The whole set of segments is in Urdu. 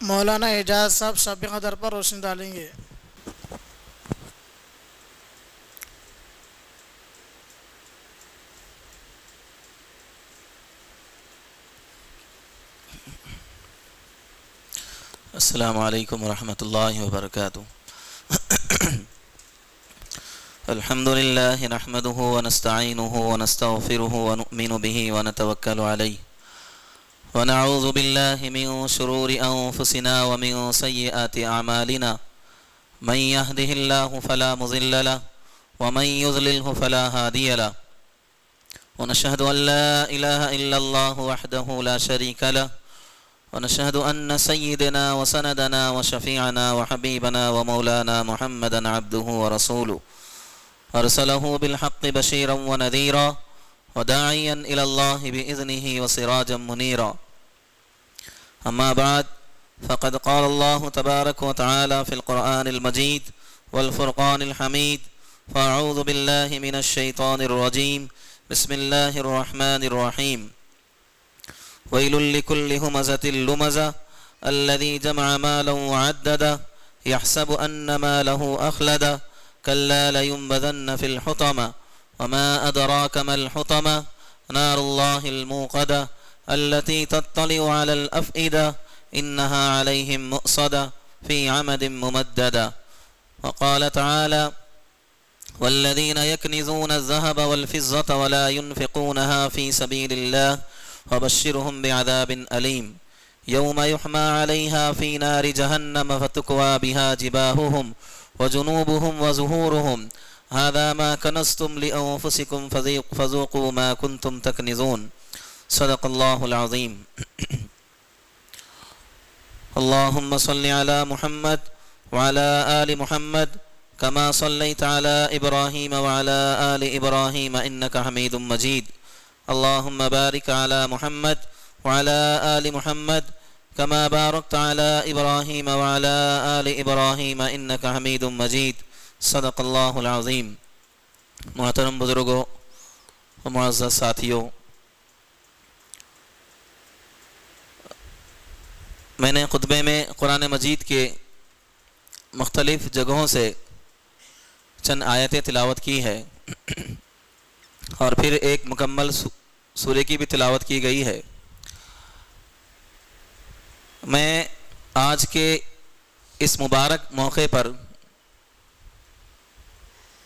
مولانا اعجاز صاحب شب قدر پر روشنی ڈالیں گے۔ السلام علیکم ورحمۃ اللہ وبرکاتہ۔ الحمد للہ نحمده ونستعینه ونستغفره ونؤمن به ونتوکل علیہ ونعوذ باللہ من شرور انفسنا ومن سیئات اعمالنا من يهده اللہ فلا مضل له ومن يضلله فلا هادی له ونشهد ان لا الہ الا اللہ وحده لا شریک له ونشهد أن سيدنا وسندنا وشفيعنا وحبيبنا ومولانا محمدا عبده ورسوله أرسله بالحق بشيرا ونذيرا وداعيا إلى الله بإذنه وسراجا منيرا. أما بعد فقد قال الله تبارك وتعالى في القرآن المجيد والفرقان الحميد فأعوذ بالله من الشيطان الرجيم بسم الله الرحمن الرحيم ويل لكل همزة لمزة الذي جمع مالا وعدده يحسب أن ماله أخلده كلا لينبذن في الحطمة وما أدراك ما الحطمة نار الله الموقدة التي تطلع على الأفئدة إنها عليهم مؤصدة في عمد ممددة. وقال تعالى والذين يكنزون الذهب والفضة ولا ينفقونها في سبيل الله وبشرهم بعذاب أليم يوم يحمى عليها في نار جهنم فتكوى بها جباههم وجنوبهم وظهورهم هذا ما كنزتم لأنفسكم فذوقوا ما كنتم تكنزون. صدق الله العظيم. اللهم صل على محمد وعلى آل محمد كما صليت على إبراهيم وعلى آل إبراهيم إنك حميد مجيد. اللهم بارك على محمد وعلى آل محمد كما باركت على إبراهيم وعلى آل إبراهيم إنك حميد مجيد. صدق اللہ العظیم. محترم بزرگوں و معزز ساتھیوں، میں نے خطبے میں قرآن مجید کے مختلف جگہوں سے چند آیتیں تلاوت کی ہے اور پھر ایک مکمل سورہ کی بھی تلاوت کی گئی ہے. میں آج کے اس مبارک موقع پر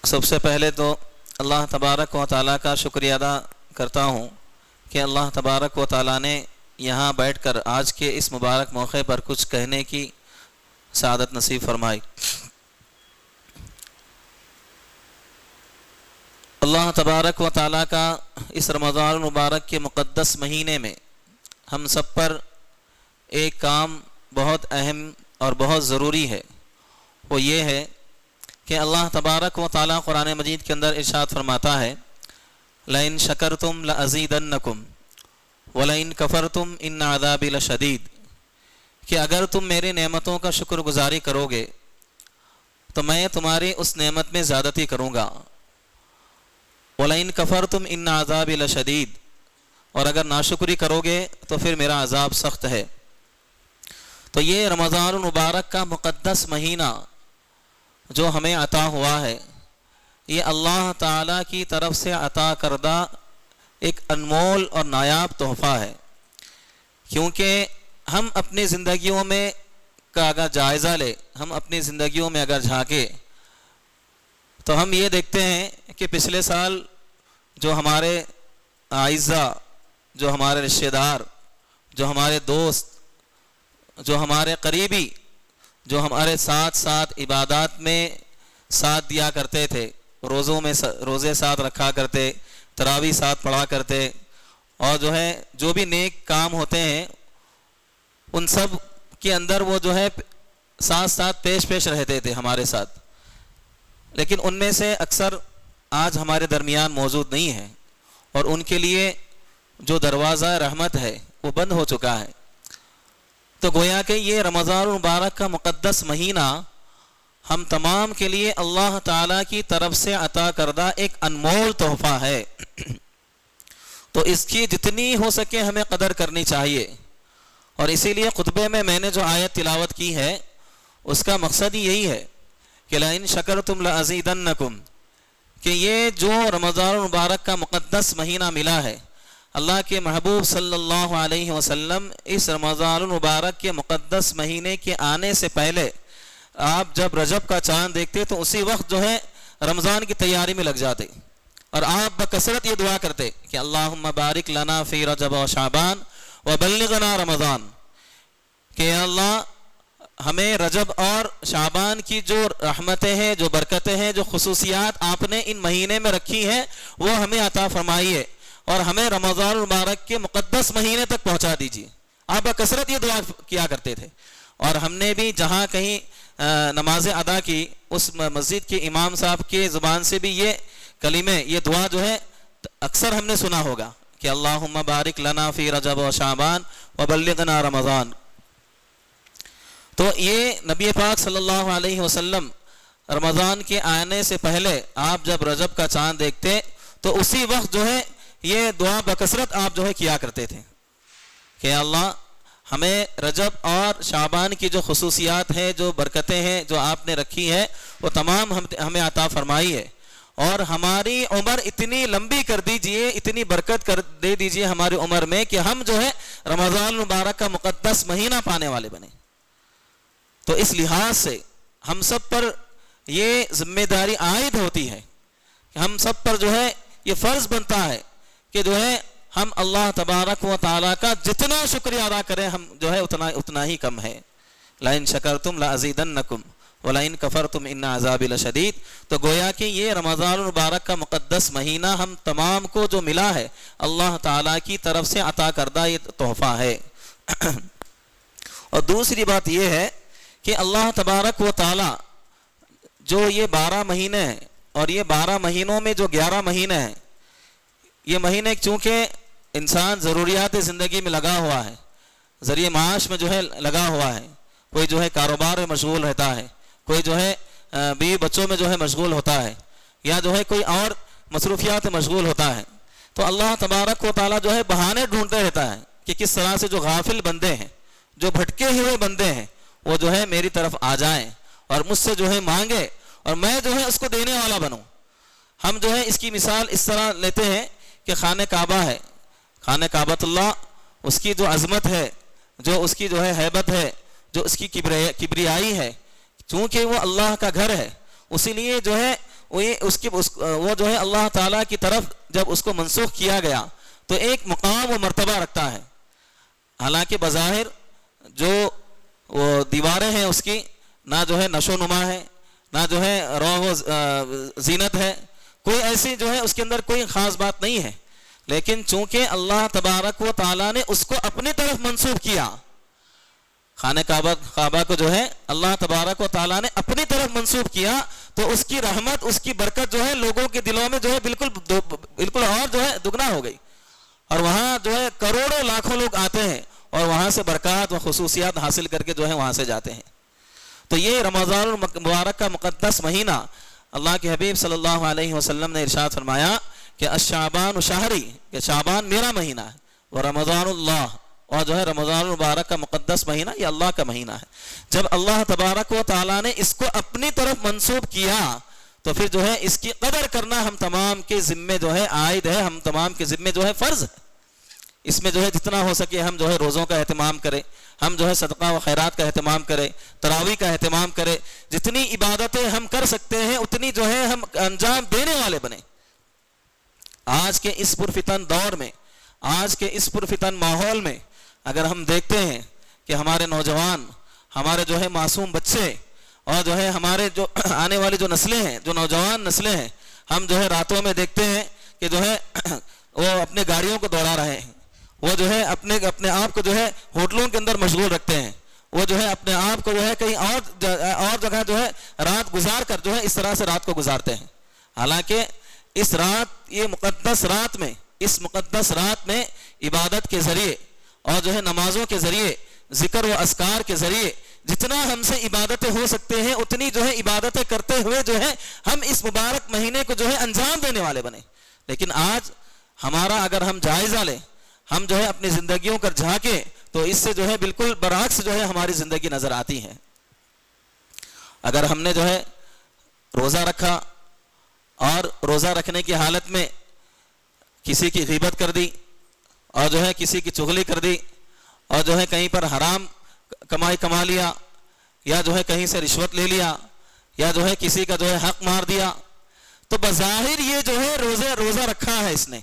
سب سے پہلے تو اللہ تبارک و تعالیٰ کا شکریہ ادا کرتا ہوں کہ اللہ تبارک و تعالیٰ نے یہاں بیٹھ کر آج کے اس مبارک موقع پر کچھ کہنے کی سعادت نصیب فرمائی. اللہ تبارک و تعالیٰ کا اس رمضان المبارک کے مقدس مہینے میں ہم سب پر ایک کام بہت اہم اور بہت ضروری ہے. وہ یہ ہے کہ اللہ تبارک و تعالیٰ قرآن مجید کے اندر ارشاد فرماتا ہے لَإِن شَكَرْتُمْ لَأَزِيدَنَّكُمْ وَلَإِن كَفَرْتُمْ إِنَّ عَذَابِي لَشَدِيدٌ، کہ اگر تم میری نعمتوں کا شکر گزاری کرو گے تو میں تمہاری اس نعمت میں زیادتی کروں گا. وَلَئِن كَفَرْتُمْ إِنَّ عَذَابِي لَشَدِيدٌ، اور اگر ناشکری کرو گے تو پھر میرا عذاب سخت ہے. تو یہ رمضان المبارک کا مقدس مہینہ جو ہمیں عطا ہوا ہے، یہ اللہ تعالیٰ کی طرف سے عطا کردہ ایک انمول اور نایاب تحفہ ہے. کیونکہ ہم اپنی زندگیوں میں کا اگر جائزہ لیں، ہم اپنی زندگیوں میں اگر جھانکیں تو ہم یہ دیکھتے ہیں کہ پچھلے سال جو ہمارے اعزاء، جو ہمارے رشتہ دار، جو ہمارے دوست، جو ہمارے قریبی، جو ہمارے ساتھ ساتھ عبادات میں ساتھ دیا کرتے تھے، روزے ساتھ رکھا کرتے، تراویح ساتھ پڑھا کرتے، اور جو بھی نیک کام ہوتے ہیں ان سب کے اندر وہ ساتھ ساتھ پیش رہتے تھے ہمارے ساتھ. لیکن ان میں سے اکثر آج ہمارے درمیان موجود نہیں ہیں اور ان کے لیے جو دروازہ رحمت ہے وہ بند ہو چکا ہے. تو گویا کہ یہ رمضان المبارک کا مقدس مہینہ ہم تمام کے لیے اللہ تعالیٰ کی طرف سے عطا کردہ ایک انمول تحفہ ہے. تو اس کی جتنی ہو سکے ہمیں قدر کرنی چاہیے اور اسی لیے خطبے میں نے جو آیت تلاوت کی ہے اس کا مقصد ہی یہی ہے کہ لَإِن شَكَرْتُمْ لَأَزِيدَنَّكُمْ، کہ یہ جو رمضان المبارک کا مقدس مہینہ ملا ہے، اللہ کے محبوب صلی اللہ علیہ وسلم اس رمضان المبارک کے مقدس مہینے کے آنے سے پہلے آپ جب رجب کا چاند دیکھتے تو اسی وقت جو ہے رمضان کی تیاری میں لگ جاتے، اور آپ بکثرت یہ دعا کرتے کہ اللہم بارک لنا فی رجب و شعبان وبلغنا رمضان، کہ اللہ ہمیں رجب اور شعبان کی جو رحمتیں ہیں، جو برکتیں ہیں، جو خصوصیات آپ نے ان مہینے میں رکھی ہیں وہ ہمیں عطا فرمائیے، اور ہمیں رمضان المبارک کے مقدس مہینے تک پہنچا دیجیے۔ آپ بکثرت یہ دعا کیا کرتے تھے، اور ہم نے بھی جہاں کہیں نمازیں ادا کی اس مسجد کے امام صاحب کے زبان سے بھی یہ کلمے، یہ دعا جو ہے اکثر ہم نے سنا ہوگا کہ اللہم بارک لنا فی رجب و شعبان وبلغنا رمضان۔ تو یہ نبی پاک صلی اللہ علیہ وسلم رمضان کے آنے سے پہلے آپ جب رجب کا چاند دیکھتے تو اسی وقت جو ہے یہ دعا بکثرت آپ جو ہے کیا کرتے تھے کہ اللہ ہمیں رجب اور شعبان کی جو خصوصیات ہیں، جو برکتیں ہیں جو آپ نے رکھی ہے وہ تمام ہمیں عطا فرمائی ہے، اور ہماری عمر اتنی لمبی کر دیجئے، اتنی برکت کر دے دیجئے ہماری عمر میں کہ ہم جو ہے رمضان المبارک کا مقدس مہینہ پانے والے بنے۔ تو اس لحاظ سے ہم سب پر یہ ذمہ داری عائد ہوتی ہے کہ ہم سب پر جو ہے یہ فرض بنتا ہے کہ جو ہے ہم اللہ تبارک و تعالیٰ کا جتنا شکریہ ادا کریں ہم جو ہے اتنا ہی کم ہے۔ لَإِن شَكَرْتُمْ لَأَزِيدَنَّكُمْ وَلَإِن كَفَرْتُمْ إِنَّ عَذَابِي لَشَدِيدٌ۔ تو گویا کہ یہ رمضان المبارک کا مقدس مہینہ ہم تمام کو جو ملا ہے اللہ تعالیٰ کی طرف سے عطا کردہ یہ تحفہ ہے۔ اور دوسری بات یہ ہے کہ اللہ تبارک و تعالیٰ جو یہ 12 مہینے ہیں، اور یہ 12 مہینوں میں جو 11 مہینے ہیں، یہ مہینے چونکہ انسان ضروریات زندگی میں لگا ہوا ہے، ذریعہ معاش میں جو ہے لگا ہوا ہے، کوئی جو ہے کاروبار میں مشغول رہتا ہے، کوئی جو ہے بیوی بچوں میں جو ہے مشغول ہوتا ہے، یا جو ہے کوئی اور مصروفیات میں مشغول ہوتا ہے، تو اللہ تبارک و تعالیٰ جو ہے بہانے ڈھونڈتے رہتا ہے کہ کس طرح سے جو غافل بندے ہیں، جو بھٹکے ہوئے بندے ہیں، وہ جو ہے میری طرف آ جائیں اور مجھ سے جو ہے مانگے اور میں جو ہے اس کو دینے والا بنوں۔ ہم جو ہے اس کی مثال اس طرح لیتے ہیں کہ خانہ کعبہ ہے، خانہ کعبۃ اللہ، اس کی جو عظمت ہے، جو اس کی جو ہے ہیبت ہے، جو اس کی کبریائی ہے، چونکہ وہ اللہ کا گھر ہے، اسی لیے جو ہے وہ جو ہے اللہ تعالیٰ کی طرف جب اس کو منسوخ کیا گیا تو ایک مقام و مرتبہ رکھتا ہے۔ حالانکہ بظاہر جو وہ دیواریں ہیں اس کی نہ جو ہے نشو نما ہے، نہ جو ہے روح و زینت ہے، کوئی ایسی جو ہے اس کے اندر کوئی خاص بات نہیں ہے، لیکن چونکہ اللہ تبارک و تعالیٰ نے اس کو اپنی طرف منسوخ کیا، خانہ کعبہ کو جو ہے اللہ تبارک و تعالیٰ نے اپنی طرف منسوخ کیا، تو اس کی رحمت، اس کی برکت جو ہے لوگوں کے دلوں میں جو ہے بالکل اور جو ہے دگنا ہو گئی، اور وہاں جو ہے کروڑوں لاکھوں لوگ آتے ہیں اور وہاں سے برکات و خصوصیات حاصل کر کے جو ہے وہاں سے جاتے ہیں۔ تو یہ رمضان المبارک کا مقدس مہینہ، اللہ کے حبیب صلی اللہ علیہ وسلم نے ارشاد فرمایا کہ الشعبان شہری، کہ شعبان میرا مہینہ ہے، وہ رمضان اللہ، اور جو ہے رمضان المبارک کا مقدس مہینہ یہ اللہ کا مہینہ ہے۔ جب اللہ تبارک و تعالیٰ نے اس کو اپنی طرف منسوب کیا تو پھر جو ہے اس کی قدر کرنا ہم تمام کے ذمے جو ہے عائد ہے، ہم تمام کے ذمے جو ہے فرض ہے۔ اس میں جو ہے جتنا ہو سکے ہم جو ہے روزوں کا اہتمام کریں، ہم جو ہے صدقہ و خیرات کا اہتمام کریں، تراویح کا اہتمام کریں، جتنی عبادتیں ہم کر سکتے ہیں اتنی جو ہے ہم انجام دینے والے بنیں۔ آج کے اس پرفتن دور میں، آج کے اس پرفتن ماحول میں اگر ہم دیکھتے ہیں کہ ہمارے نوجوان، ہمارے جو ہے معصوم بچے، اور جو ہے ہمارے جو آنے والی جو نسلیں ہیں، جو نوجوان نسلیں ہیں، ہم جو ہے راتوں میں دیکھتے ہیں کہ جو ہے وہ اپنے گاڑیوں کو دوڑا رہے ہیں، وہ جو ہے اپنے آپ کو جو ہے ہوٹلوں کے اندر مشغول رکھتے ہیں، وہ جو ہے اپنے آپ کو جو ہے کہیں اور جگہ جو ہے رات گزار کر جو ہے اس طرح سے رات کو گزارتے ہیں۔ حالانکہ اس رات، یہ مقدس رات میں، اس مقدس رات میں عبادت کے ذریعے اور جو ہے نمازوں کے ذریعے، ذکر و اذکار کے ذریعے جتنا ہم سے عبادتیں ہو سکتے ہیں اتنی جو ہے عبادتیں کرتے ہوئے جو ہے ہم اس مبارک مہینے کو جو ہے انجام دینے والے بنے۔ لیکن آج ہمارا اگر ہم جائزہ لیں، ہم جو ہے اپنی زندگیوں پر جھانکیں تو اس سے جو ہے بالکل برعکس جو ہے ہماری زندگی نظر آتی ہے. اگر ہم نے جو ہے روزہ رکھا اور روزہ رکھنے کی حالت میں کسی کی غیبت کر دی اور جو ہے کسی کی چغلی کر دی اور جو ہے کہیں پر حرام کمائی کما لیا یا جو ہے کہیں سے رشوت لے لیا یا جو ہے کسی کا جو ہے حق مار دیا، تو بظاہر یہ جو ہے روزہ رکھا ہے اس نے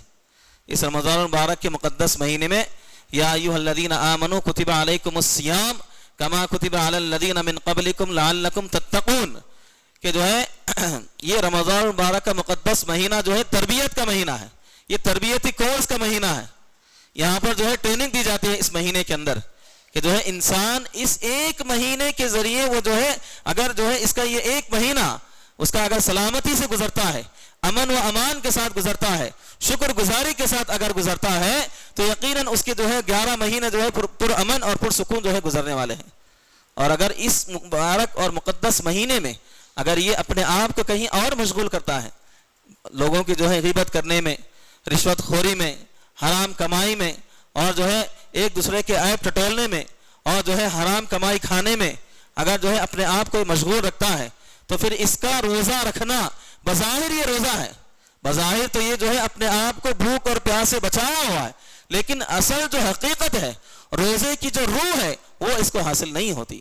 اس رمضان المبارک کے مقدس مہینے میں. یا ایھا الذین آمنوا کتب علیکم الصیام کما کتب علی الذین من قبلکم لعلکم تتقون، کہ جو ہے یہ رمضان المبارک کا مقدس مہینہ جو ہے تربیت کا مہینہ ہے، یہ تربیتی کورس کا مہینہ ہے. یہاں پر جو ہے ٹریننگ دی جاتی ہے اس مہینے کے اندر کہ جو ہے انسان اس ایک مہینے کے ذریعے وہ جو ہے اگر جو ہے اس کا یہ ایک مہینہ اس کا اگر سلامتی سے گزرتا ہے، امن و امان کے ساتھ گزرتا ہے، شکر گزاری کے ساتھ اگر گزرتا ہے، تو یقیناً اس کے جو ہے 11 مہینے جو ہے پر امن اور پر سکون جو ہے گزرنے والے ہیں. اور اگر اس مبارک اور مقدس مہینے میں اگر یہ اپنے آپ کو کہیں اور مشغول کرتا ہے، لوگوں کی جو ہے غیبت کرنے میں، رشوت خوری میں، حرام کمائی میں، اور جو ہے ایک دوسرے کے عیب ٹٹولنے میں، اور جو ہے حرام کمائی کھانے میں اگر جو ہے اپنے آپ کو مشغول رکھتا ہے، تو پھر اس کا روزہ رکھنا بظاہر یہ روزہ ہے، بظاہر تو یہ جو ہے اپنے آپ کو بھوک اور پیاس سے بچایا ہوا ہے، لیکن اصل جو حقیقت ہے روزے کی جو روح ہے وہ اس کو حاصل نہیں ہوتی.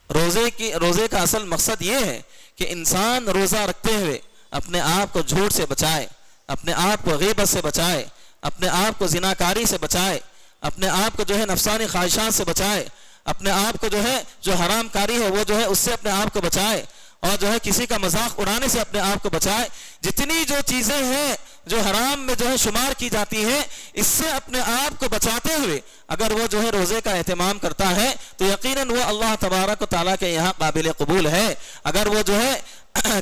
روزے کا اصل مقصد یہ ہے کہ انسان روزہ رکھتے ہوئے اپنے آپ کو جھوٹ سے بچائے، اپنے آپ کو غیبت سے بچائے، اپنے آپ کو زناکاری سے بچائے، اپنے آپ کو جو ہے نفسانی خواہشات سے بچائے، اپنے آپ کو جو ہے جو حرام کاری ہے وہ جو ہے اس سے اپنے آپ کو بچائے، اور جو ہے کسی کا مذاق اڑانے سے اپنے آپ کو بچائے. جتنی جو چیزیں ہیں جو حرام میں جو ہے شمار کی جاتی ہیں، اس سے اپنے آپ کو بچاتے ہوئے اگر وہ جو ہے روزے کا اہتمام کرتا ہے تو یقیناً وہ اللہ تبارک و تعالیٰ کے یہاں قابل قبول ہے. اگر وہ جو ہے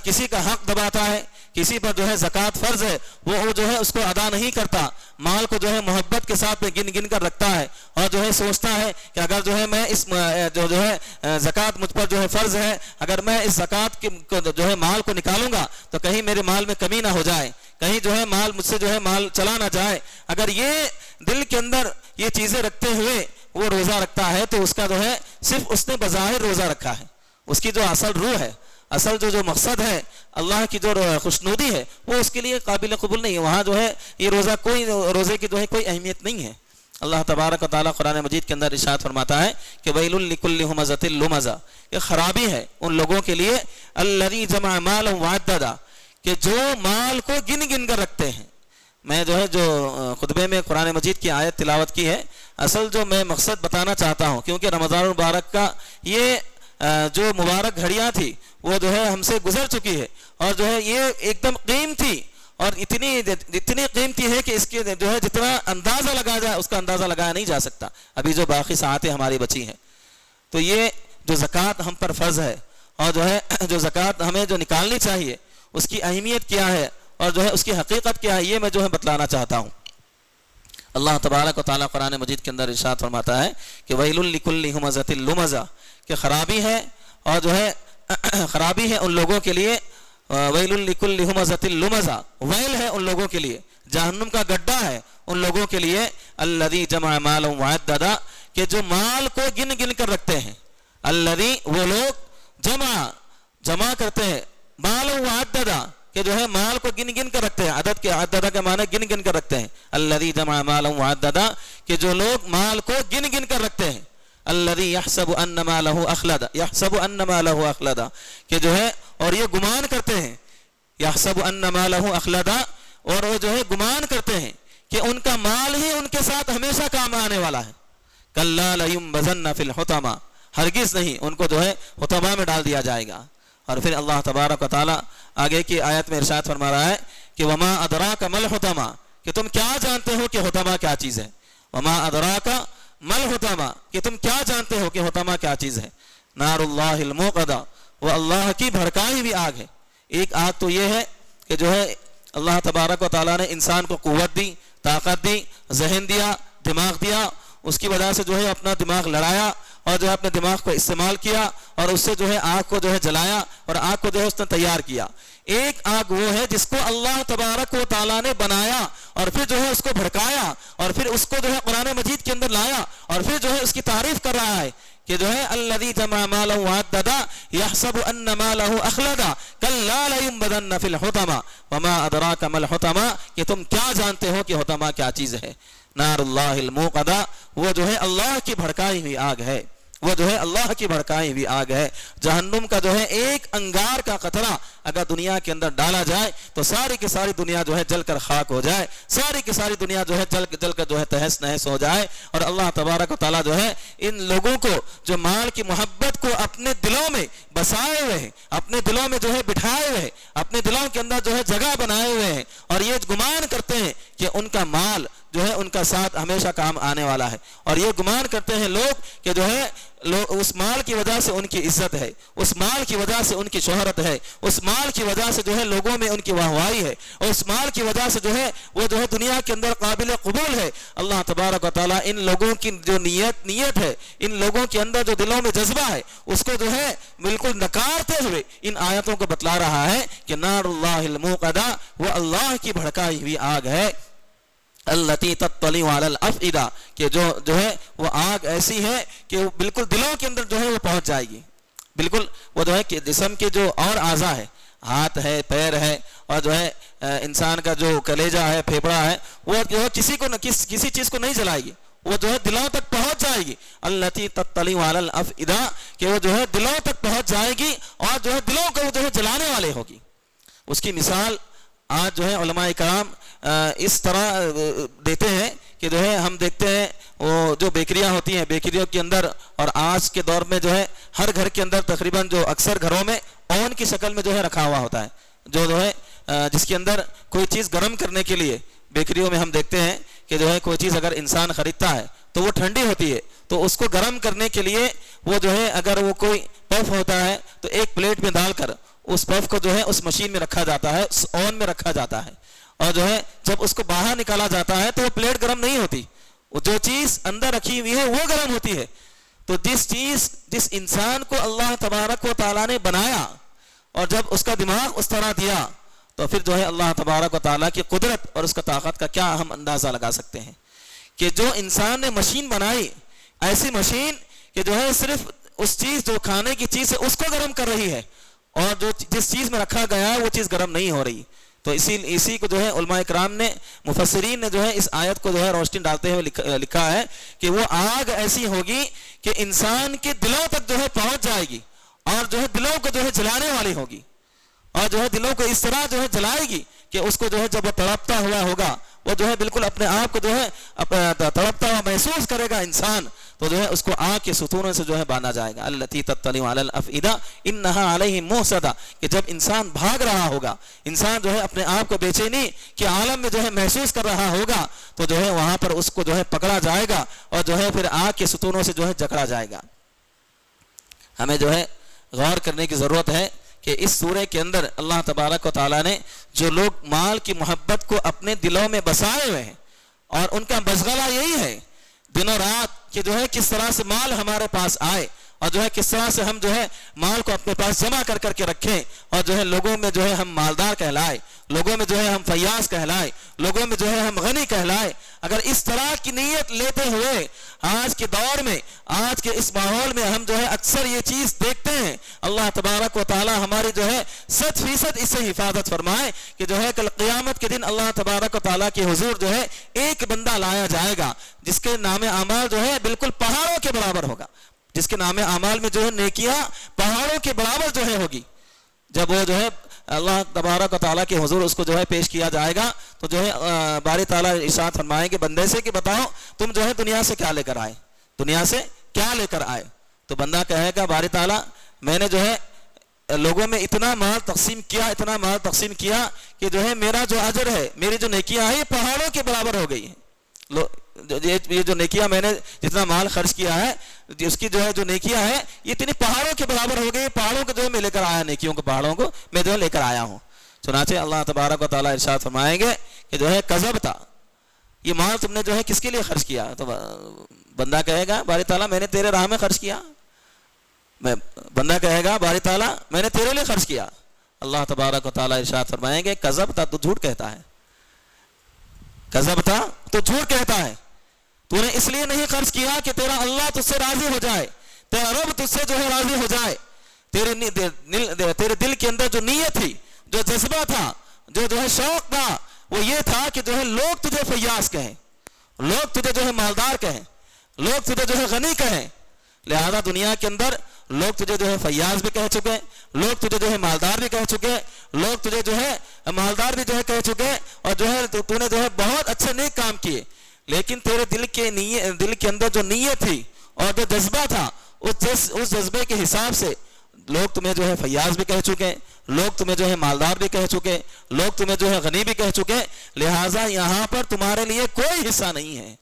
کسی کا حق دباتا ہے، کسی پر جو ہے زکوٰۃ فرض ہے وہ جو ہے اس کو ادا نہیں کرتا، مال کو جو ہے محبت کے ساتھ میں گن کر رکھتا ہے اور جو ہے سوچتا ہے کہ اگر جو ہے میں اس جو ہے زکوٰۃ مجھ پر جو ہے فرض ہے، اگر میں اس زکوٰۃ کے جو ہے مال کو نکالوں گا تو کہیں میرے مال میں کمی نہ ہو جائے، کہیں جو ہے مال مجھ سے جو ہے مال چلا نہ جائے. اگر یہ دل کے اندر یہ چیزیں رکھتے ہوئے وہ روزہ رکھتا ہے تو اس کا جو ہے صرف اس نے بظاہر روزہ رکھا ہے، اس کی جو اصل روح ہے، اصل جو مقصد ہے، اللہ کی جو خوشنودی ہے، وہ اس کے لیے قابل قبول نہیں ہے. وہاں جو ہے یہ روزے کی جو ہے کوئی اہمیت نہیں ہے. اللہ تبارک و تعالیٰ قرآن مجید کے اندر ارشاد فرماتا ہے کہ ویل لکل ہمزۃ لمزہ، کہ خرابی ہے ان لوگوں کے لیے الذی جمع مالا وعددا، کہ جو مال کو گن کر رکھتے ہیں. میں جو ہے جو خطبے میں قرآن مجید کی آیت تلاوت کی ہے، اصل جو میں مقصد بتانا چاہتا ہوں، کیونکہ رمضان المبارک کا یہ جو مبارک گھڑیاں تھی وہ جو ہے ہم سے گزر چکی ہے، اور جو ہے یہ ایک دم قیمتی اور اتنی قیمتی ہے کہ اس کے جو ہے جتنا اندازہ لگایا جائے اس کا اندازہ لگایا نہیں جا سکتا. ابھی جو باقی ساعتیں ہماری بچی ہیں، تو یہ جو زکوٰۃ ہم پر فرض ہے اور جو ہے جو زکوٰۃ ہمیں جو نکالنی چاہیے اس کی اہمیت کیا ہے اور جو ہے اس کی حقیقت کیا ہے، یہ میں جو ہے بتلانا چاہتا ہوں. اللہ تبارک و تعالیٰ قرآن مجید کے اندر ارشاد فرماتا ہے کہ ویل لکل ہمزۃ لمزہ، کہ خرابی ہے اور جو ہے خرابی ہے ان لوگوں کے لیے، ویل لکل ہمزۃ لمزہ، ویل ہے ان لوگوں کے لیے، جہنم کا گڈھا ہے ان لوگوں کے لیے، الذی جمع مالا وعددا، کہ جو مال کو گن کر رکھتے ہیں، الذی وہ لوگ جمع کرتے ہیں، مالا وعددا، کہ جو ہے مال کو گن کر رکھتے ہیں، عدد کے معنی گن کر رکھتے ہیں، الذی جمع مالا وعددا، کہ جو لوگ مال کو گن کر رکھتے ہیں، الذی یحسب ان مالہ اخلدا، کہ جو ہے اور یہ گمان کرتے ہیں، یحسب ان مالہ اخلدا، اور وہ جو ہے گمان کرتے ہیں کہ ان کا مال ہی ان کے ساتھ ہمیشہ کام آنے والا ہے. کلا لینبذن فی الحطمہ، ہرگز نہیں، ان کو جو ہے حطمہ میں ڈال دیا جائے گا. اور پھر اللہ تبارک و تعالیٰ آگے کی آیت میں ارشاد فرما رہا ہے کہ وما ادراک ما الحطمہ، کہ تم کیا جانتے ہو کہ حطمہ کیا چیز ہے. وما ادراک ما الحطمہ، کہ تم کیا جانتے ہو کہ حطمہ کیا چیز ہے. نار اللہ الموقدہ، وہ اللہ کی بھڑکائی ہوئی آگ ہے. ایک آگ تو یہ ہے کہ جو ہے اللہ تبارک و تعالیٰ نے انسان کو قوت دی، طاقت دی، ذہن دیا، دماغ دیا، اس کی وجہ سے جو ہے اپنا دماغ لڑایا اور جو ہے اپنے دماغ کو استعمال کیا اور اس سے جو ہے آگ کو جو ہے جلایا اور آگ کو جو ہے اس نے تیار کیا. ایک آگ وہ ہے جس کو اللہ تبارک و تعالیٰ نے بنایا اور پھر جو ہے اس کو بھڑکایا اور پھر اس کو جو ہے قرآن مجید کے اندر لایا اور پھر جو ہے اس کی تعریف کر رہا ہے کہ جو ہے الذی جمع مالہ وعددا یحسب ان مالہ اخلدا کلا لینبذن فی الحطمہ وما ادراک ما الحطمہ، کہ تم کیا جانتے ہو کہ حطمہ کیا چیز ہے. نار اللہ الموقدہ، وہ جو ہے اللہ کی بھڑکائی ہوئی آگ ہے، وہ جو ہے اللہ کی بھڑکائی ہوئی آگ ہے. جہنم کا جو ہے ایک انگار کا قطرہ اگر دنیا کے اندر ڈالا جائے تو ساری کی ساری دنیا جو ہے جل کر خاک ہو جائے، ساری کی ساری دنیا جو ہے جل کر جو ہے تہس نہس ہو جائے. اور اللہ تبارک و تعالیٰ جو ہے ان لوگوں کو جو مال کی محبت کو اپنے دلوں میں بسائے ہوئے ہیں، اپنے دلوں میں جو ہے بٹھائے ہوئے ہیں، اپنے دلوں کے اندر جو ہے جگہ بنائے ہوئے ہیں اور یہ گمان کرتے ہیں کہ ان کا مال جو ہے ان کا ساتھ ہمیشہ کام آنے والا ہے. اور یہ گمان کرتے ہیں لوگ کہ جو ہے اس مال کی وجہ سے ان کی عزت ہے، اس مال کی وجہ سے ان کی شہرت ہے، اس مال کی وجہ سے جو ہے لوگوں میں ان کی واہوائی ہے، اور اس مال کی وجہ سے جو ہے وہ جو ہے دنیا کے اندر قابل قبول ہے. اللہ تبارک و تعالیٰ ان لوگوں کی جو نیت ہے، ان لوگوں کے اندر جو دلوں میں جذبہ ہے، اس کو جو ہے بالکل نکارتے ہوئے ان آیتوں کو بتلا رہا ہے کہ نار اللہ الموقدہ، وہ اللہ کی بھڑکائی ہوئی آگ ہے. التی تطلع علی الافئدہ، کہ جو ہے وہ آگ ایسی ہے کہ وہ بالکل دلوں کے اندر جو ہے وہ پہنچ جائے گی. بالکل وہ جو ہے کہ جسم کے جو اور اعضاء ہے، ہاتھ ہے، پیر ہے، اور جو ہے انسان کا جو کلیجہ ہے، پھیپڑا ہے، وہ جو ہے کسی چیز کو نہیں جلائے گی، وہ جو ہے دلوں تک پہنچ جائے گی. التی تطلع علی الافئدہ، کہ وہ جو ہے دلوں تک پہنچ جائے گی اور جو ہے دلوں کو جو ہے جلانے والے ہوگی. اس کی مثال آج جو ہے علماء کرام اس طرح دیتے ہیں کہ جو ہے ہم دیکھتے ہیں وہ جو بیکریاں ہوتی ہیں، بیکریوں کے اندر اور آج کے دور میں جو ہے ہر گھر کے اندر تقریباً جو اکثر گھروں میں اوون کی شکل میں جو ہے رکھا ہوا ہوتا ہے، جو ہے جس کے اندر کوئی چیز گرم کرنے کے لیے بیکریوں میں ہم دیکھتے ہیں کہ جو ہے کوئی چیز اگر انسان خریدتا ہے تو وہ ٹھنڈی ہوتی ہے، تو اس کو گرم کرنے کے لیے وہ جو ہے اگر وہ کوئی پف ہوتا ہے تو ایک پلیٹ میں ڈال کر اس پف کو جو ہے اس مشین میں رکھا جاتا ہے، اس اوون میں رکھا جاتا ہے، اور جو ہے جب اس کو باہر نکالا جاتا ہے تو وہ پلیٹ گرم نہیں ہوتی، جو چیز اندر رکھی ہوئی ہے وہ گرم ہوتی ہے. تو جس انسان کو اللہ تبارک و تعالیٰ نے بنایا اور جب اس کا دماغ اس طرح دیا تو پھر جو ہے اللہ تبارک و تعالیٰ کی قدرت اور اس کا طاقت کا کیا ہم اندازہ لگا سکتے ہیں کہ جو انسان نے مشین بنائی، ایسی مشین کہ جو ہے صرف اس چیز جو کھانے کی چیز ہے اس کو گرم کر رہی ہے اور جو جس چیز میں رکھا گیا ہے وہ چیز گرم نہیں ہو رہی. تو اسی کو جو ہے علماء کرام نے، مفسرین نے جو ہے اس آیت کو جو ہے روشنی ڈالتے ہوئے لکھا ہے کہ وہ آگ ایسی ہوگی کہ انسان کے دلوں تک جو ہے پہنچ جائے گی اور جو ہے دلوں کو جو ہے جلانے والی ہوگی، اور جو ہے دلوں کو اس طرح جو ہے جلائے گی کہ اس کو جو ہے جب وہ تڑپتا ہوا ہوگا، وہ جو ہے بالکل اپنے آپ کو جو ہے تڑپتا ہوا محسوس کرے گا انسان، تو جو ہے اس کو آگ کے ستونوں سے جو ہے باندھا جائے گا. التی تطلع علی الافئدہ انہا علیہم موصدہ، کہ جب انسان بھاگ رہا ہوگا، انسان جو ہے اپنے آپ کو بے چینی کے عالم میں جو ہے محسوس کر رہا ہوگا، تو جو ہے وہاں پر اس کو جو ہے پکڑا جائے گا اور جو ہے پھر آگ کے ستونوں سے جو ہے جکڑا جائے گا. ہمیں جو ہے غور کرنے کی ضرورت ہے کہ اس سورہ کے اندر اللہ تبارک و تعالیٰ نے جو لوگ مال کی محبت کو اپنے دلوں میں بسائے ہوئے ہیں اور ان کا مشغلہ یہی ہے دن و رات کہ جو ہے کس طرح سے مال ہمارے پاس آئے اور جو ہے کس طرح سے ہم جو ہے مال کو اپنے پاس جمع کر کے رکھیں اور جو ہے لوگوں میں جو ہے ہم مالدار کہلائے، لوگوں میں جو ہے ہم فیاض کہلائے، لوگوں میں جو ہے ہم غنی کہلائے. اگر اس طرح کی نیت لیتے ہوئے آج کے دور میں، آج کے اس ماحول میں ہم جو ہے اکثر یہ چیز دیکھتے ہیں، اللہ تبارک و تعالی ہماری جو ہے 100% اس سے حفاظت فرمائے کہ جو ہے کل قیامت کے دن اللہ تبارک و تعالی کے حضور جو ہے ایک بندہ لایا جائے گا جس کے نام اعمال جو ہے بالکل پہاڑوں کے برابر ہوگا، جس کے نام اعمال میں جو ہے نیکیاں پہاڑوں کے برابر جو ہے ہوگی. جب وہ جو ہے اللہ تبارک و تعالیٰ کے حضور اس کو جو ہے پیش کیا جائے گا تو جو ہے باری تعالیٰ ارشاد فرمائیں کہ بندے سے کہ بتاؤ تم جو ہے دنیا سے کیا لے کر آئے، دنیا سے کیا لے کر آئے. تو بندہ کہے گا باری تعالیٰ میں نے جو ہے لوگوں میں اتنا مال تقسیم کیا کہ جو ہے میرا جو اجر ہے، میری جو نیکیاں ہیں یہ پہاڑوں کے برابر ہو گئی ہیں. یہ جو نیکیاں میں نے جتنا مال خرچ کیا ہے اس کی جو ہے جو نیکیاں ہیں یہ اتنی پہاڑوں کے برابر ہو گئی، پہاڑوں کو جو ہے میں لے کر آیا، نیکیوں کو پہاڑوں کو میں جو ہے لے کر آیا ہوں. چنانچہ اللہ تبارک و تعالیٰ ارشاد فرمائیں گے کہ جو ہے کذبتا، یہ مال تم نے جو ہے کس کے لیے خرچ کیا؟ تو بندہ کہے گا باری تعالیٰ میں نے تیرے راہ میں خرچ کیا، بندہ کہے گا باری تعالیٰ میں نے تیرے لیے خرچ کیا۔ اللہ تبارک و تعالیٰ ارشاد فرمائیں گے کذبتا، تو جھوٹ کہتا ہے، کذبتا تو جھوٹ کہتا ہے، تو نے اس لیے نہیں خرچ کیا کہ تیرا اللہ تجھ سے راضی ہو جائے، تیرا رب تجھ سے جو ہے راضی ہو جائے۔ تیرے دل کے اندر جو نیت تھی، جو جذبہ تھا، جو ہے شوق تھا، وہ یہ تھا کہ جو ہے لوگ تجھے فیاض کہیں، لوگ تجھے جو ہے مالدار کہیں، لوگ تجھے جو ہے غنی کہیں۔ لہذا دنیا کے اندر لوگ تجھے جو ہے فیاض بھی کہہ چکے، لوگ تجھے جو ہے مالدار بھی کہہ چکے، لوگ تجھے جو ہے مالدار بھی جو ہے کہہ چکے، اور جو ہے تو نے جو ہے بہت اچھے نیک کام کیے، لیکن تیرے دل کے اندر جو نیت تھی اور جو جذبہ تھا، اس جذبے کے حساب سے لوگ تمہیں جو ہے فیاض بھی کہہ چکے، لوگ تمہیں جو ہے مالدار بھی کہہ چکے، لوگ تمہیں جو ہے غنی بھی کہہ چکے۔ لہٰذا یہاں پر تمہارے لیے کوئی حصہ نہیں ہے،